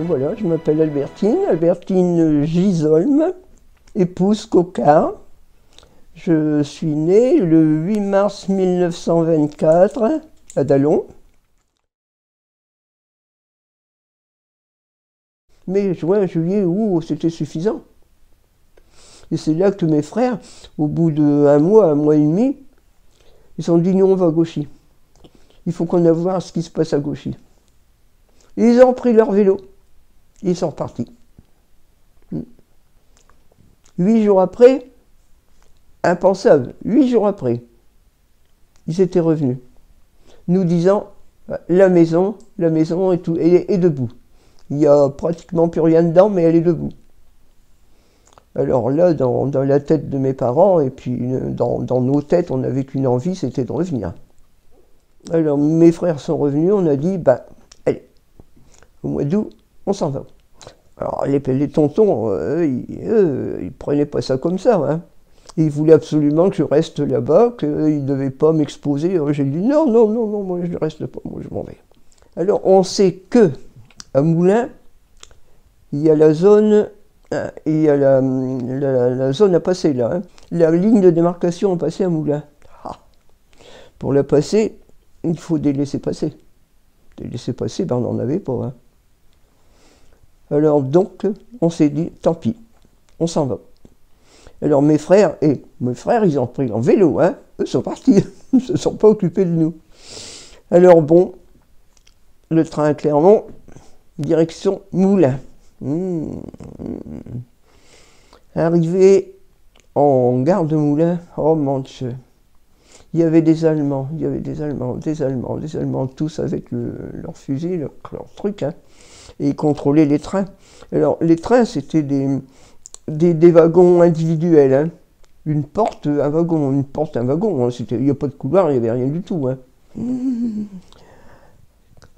Voilà, je m'appelle Albertine Gisolm, épouse Coquart. Je suis née le 8 mars 1924 à Dallon. Mais juin, juillet, août, c'était suffisant. Et c'est là que mes frères, au bout d'un mois et demi, ils se sont dit, nous on va à Gauchy. Il faut qu'on aille voir ce qui se passe à Gauchy. Et ils ont pris leur vélo. Ils sont repartis. 8 jours après, impensable, 8 jours après, ils étaient revenus, nous disant, la maison est debout. Il n'y a pratiquement plus rien dedans, mais elle est debout. Alors là, dans la tête de mes parents, et puis dans nos têtes, on n'avait qu'une envie, c'était de revenir. Alors mes frères sont revenus, on a dit, allez, au mois d'août, on s'en va. Alors les tontons, ils prenaient pas ça comme ça. Hein. Ils voulaient absolument que je reste là-bas, qu'ils ne devaient pas m'exposer. J'ai dit non, moi je ne reste pas, moi je m'en vais. Alors on sait que à Moulins, il y a la zone, il y a la zone à passer là. Hein. La ligne de démarcation à passer à Moulins. Pour la passer, il faut des laissez-passer. Des laissez-passer, on n'en avait pas. Hein. Alors donc, on s'est dit, tant pis, on s'en va. Alors mes frères, ils ont pris en vélo, hein, eux sont partis, ils ne se sont pas occupés de nous. Alors bon, le train à Clermont, direction Moulins. Arrivé en gare de Moulins, oh mon Dieu, il y avait des Allemands, tous avec leur fusil, leur truc, hein. Et contrôler les trains. Alors, les trains, c'était des wagons individuels. Hein. Une porte, un wagon. Hein. Il n'y a pas de couloir, il n'y avait rien du tout. Hein.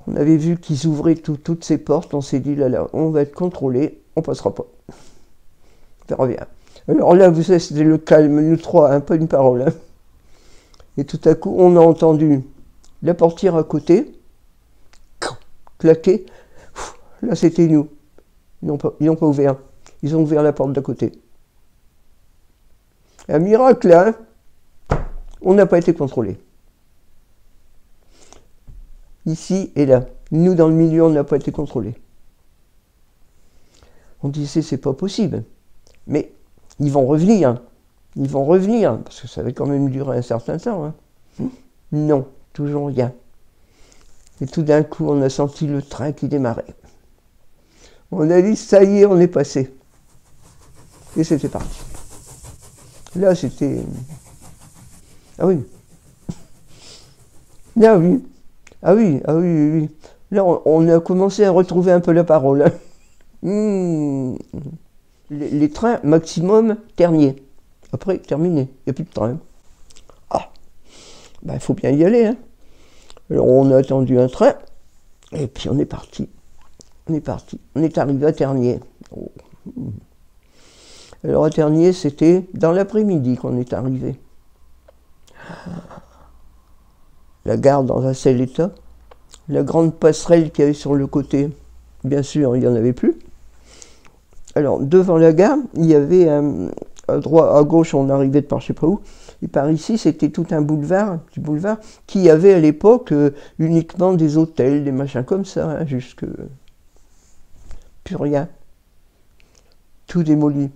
On avait vu qu'ils ouvraient toutes ces portes. On s'est dit, là, on va être contrôlé, on passera pas. Ça revient. Alors là, vous savez, c'était le calme, nous trois, hein, pas une parole. Hein. Et tout à coup, on a entendu la portière à côté claquer. Là, c'était nous. Ils n'ont pas ouvert. Ils ont ouvert la porte d'à côté. Un miracle, hein. On n'a pas été contrôlés. Ici et là. Nous, dans le milieu, on n'a pas été contrôlés. On disait, c'est pas possible. Mais ils vont revenir. Ils vont revenir. Parce que ça avait quand même duré un certain temps. Hein. Non, toujours rien. Et tout d'un coup, on a senti le train qui démarrait. On a dit, ça y est, on est passé. Et c'était parti. Là, c'était... Ah oui. Là, oui. Ah oui. Là, on a commencé à retrouver un peu la parole. Hein. Les trains, maximum, Tergnier. Après, terminé. Il n'y a plus de train. Ah. Il faut bien y aller. Hein. Alors, on a attendu un train. Et puis, on est parti. On est arrivé à Tergnier. Oh. Alors à Tergnier, c'était dans l'après-midi qu'on est arrivé. La gare dans un sale état. La grande passerelle qu'il y avait sur le côté, bien sûr, il n'y en avait plus. Alors devant la gare, il y avait à droite, à gauche, on arrivait de par je ne sais pas où. Et par ici, c'était tout un petit boulevard, qui avait à l'époque uniquement des hôtels, des machins comme ça, hein, jusque... Plus rien. Tout démoli.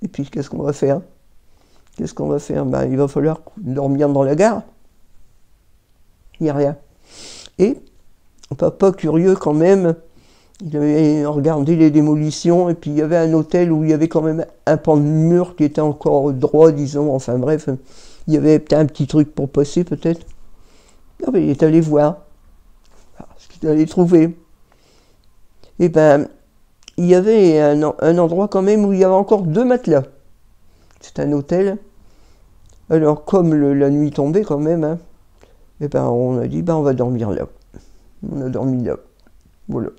Et puis, qu'est-ce qu'on va faire? Il va falloir dormir dans la gare. Il n'y a rien. Et, papa, curieux quand même, il avait regardé les démolitions, et puis il y avait un hôtel où il y avait quand même un pan de mur qui était encore droit, disons. Enfin bref, il y avait peut-être un petit truc pour passer, peut-être. Ah, ben, il est allé voir. Ce qu'il allait trouver. Et il y avait un endroit quand même où il y avait encore 2 matelas. C'est un hôtel. Alors, comme la nuit tombait quand même, hein, on a dit, on va dormir là. On a dormi là. Voilà.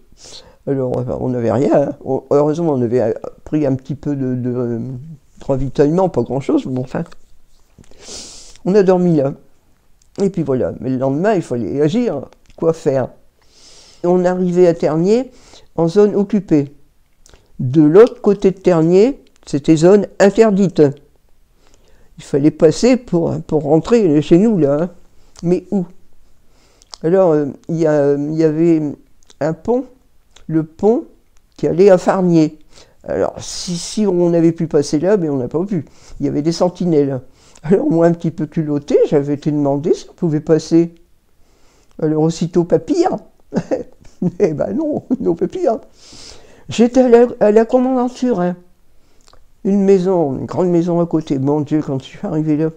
Alors, on n'avait rien. Hein. Heureusement, on avait pris un petit peu de ravitaillement, pas grand-chose, mais enfin. On a dormi là. Et puis voilà. Mais le lendemain, il fallait agir. Quoi faire? on arrivait à Tergnier en zone occupée. De l'autre côté de Tergnier, c'était zone interdite. Il fallait passer pour rentrer chez nous, là. Hein. Mais où? Alors, il y avait un pont, le pont qui allait à Farnier. Alors, si on avait pu passer là, mais on n'a pas pu. Il y avait des sentinelles. Alors, moi, un petit peu culotté, j'avais été demandé si on pouvait passer. Alors, aussitôt, papillon. Eh ben non, non, papillon. J'étais à la commandanture, hein. Une grande maison à côté. Mon Dieu, quand je suis arrivé là,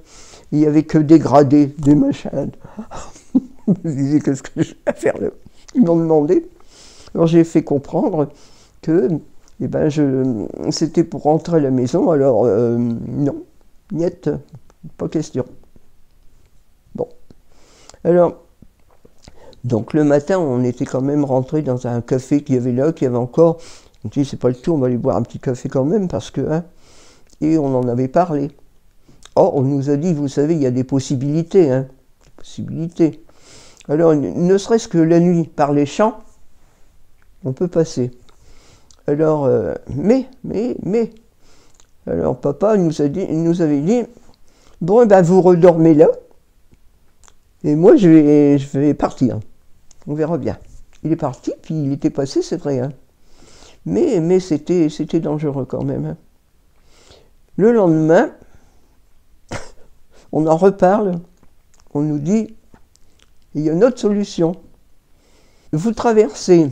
il n'y avait que des gradés, des machins. Je me disais, qu'est-ce que je vais faire là? Ils m'ont demandé. Alors j'ai fait comprendre que c'était pour rentrer à la maison. Alors non, niet, pas question. Bon. Alors, donc le matin, on était quand même rentré dans un café qu'il y avait là, qui avait encore. On dit, c'est pas le tout, on va aller boire un petit café quand même, parce que. Hein, et on en avait parlé. Oh, on nous a dit, vous savez, il y a des possibilités. Hein, des possibilités. Alors, ne serait-ce que la nuit, par les champs, on peut passer. Alors, alors papa nous avait dit, bon, ben vous redormez là, et moi je vais partir. On verra bien. Il est parti, puis il était passé, c'est vrai. Hein. Mais c'était dangereux quand même. Hein. Le lendemain, on en reparle, on nous dit, il y a une autre solution. Vous traversez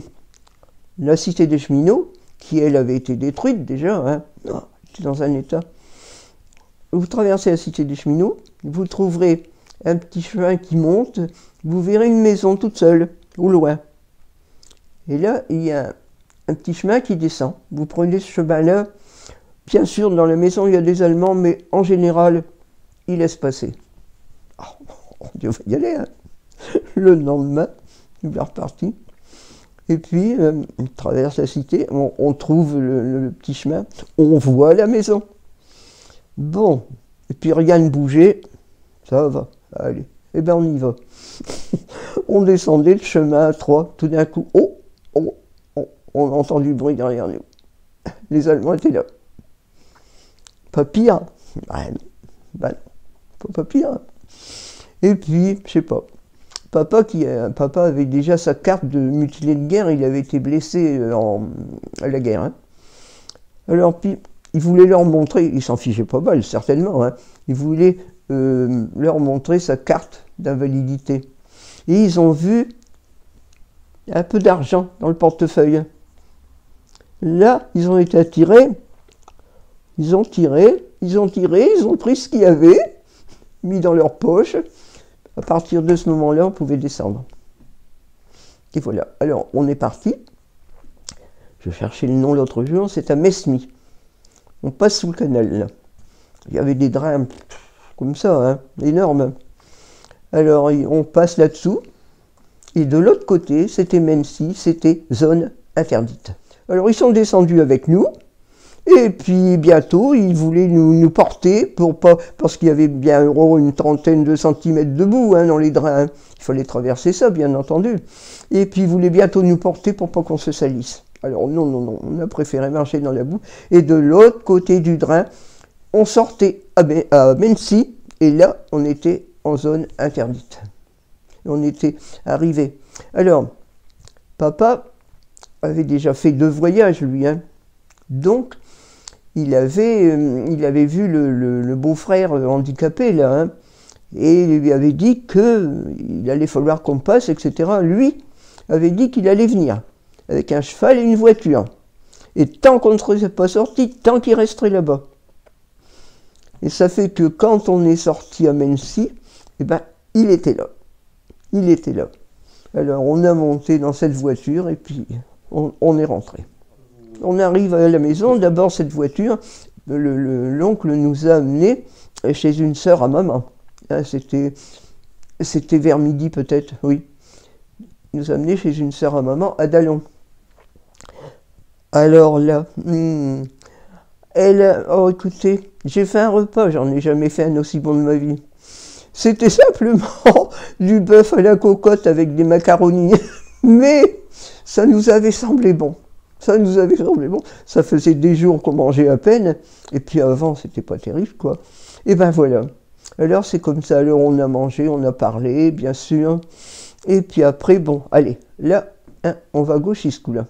la cité des cheminots, qui elle avait été détruite déjà, hein, était dans un état. Vous traversez la cité des cheminots, vous trouverez un petit chemin qui monte, vous verrez une maison toute seule, au loin. Et là, il y a un petit chemin qui descend. Vous prenez ce chemin-là. Bien sûr, dans la maison, il y a des Allemands, mais en général, ils laissent passer. Oh, on dit, on va y aller. Hein. Le lendemain, il est reparti. Et puis, on traverse la cité, on trouve le petit chemin, on voit la maison. Bon, et puis rien ne bougeait, ça va, allez, eh bien on y va. On descendait le chemin à 3, tout d'un coup, on entend du bruit derrière nous. Les Allemands étaient là. Pas pire, ben, pas pire. Et puis, je sais pas. Papa avait déjà sa carte de mutilé de guerre, il avait été blessé à la guerre. Hein. Alors, puis, il voulait leur montrer, il s'en fichait pas mal, certainement, hein, il voulait leur montrer sa carte d'invalidité. Et ils ont vu un peu d'argent dans le portefeuille. Là, ils ont été attirés, ils ont pris ce qu'il y avait, mis dans leur poche. À partir de ce moment-là, on pouvait descendre. Et voilà. Alors, on est parti. Je cherchais le nom l'autre jour, c'est à Mesmy. On passe sous le canal, là. Il y avait des drains comme ça, hein, énormes. Alors, on passe là-dessous. Et de l'autre côté, c'était Mennecy, c'était zone interdite. Alors, ils sont descendus avec nous. Et puis bientôt, ils voulaient nous porter parce qu'il y avait bien une trentaine de centimètres de boue hein, dans les drains. Il fallait traverser ça, bien entendu. Et puis ils voulaient bientôt nous porter pour pas qu'on se salisse. Alors non, on a préféré marcher dans la boue. Et de l'autre côté du drain, on sortait à Mennecy, et là, on était en zone interdite. On était arrivé. Alors, papa avait déjà fait 2 voyages, lui. Hein. Donc, il avait vu le beau-frère handicapé, là, hein, et il lui avait dit qu'il allait falloir qu'on passe, etc. Lui avait dit qu'il allait venir, avec un cheval et une voiture. Et tant qu'on ne serait pas sorti, tant qu'il resterait là-bas. Et ça fait que quand on est sorti à Mennecy, eh ben, il était là. Il était là. Alors on a monté dans cette voiture et puis on est rentré. On arrive à la maison, d'abord cette voiture, l'oncle nous a amenés chez une sœur à maman. C'était vers midi peut-être, oui. Il nous a amenés chez une sœur à maman à Dallon. Alors là, oh écoutez, j'ai fait un repas, j'en ai jamais fait un aussi bon de ma vie. C'était simplement du bœuf à la cocotte avec des macaronis. Mais Ça nous avait semblé bon. Ça nous avait semblé bon. Ça faisait des jours qu'on mangeait à peine. Et puis avant, c'était pas terrible, quoi. Et ben voilà. Alors c'est comme ça. Alors on a mangé, on a parlé, bien sûr. Et puis après, bon, allez, là, hein, on va gauche ce coup-là.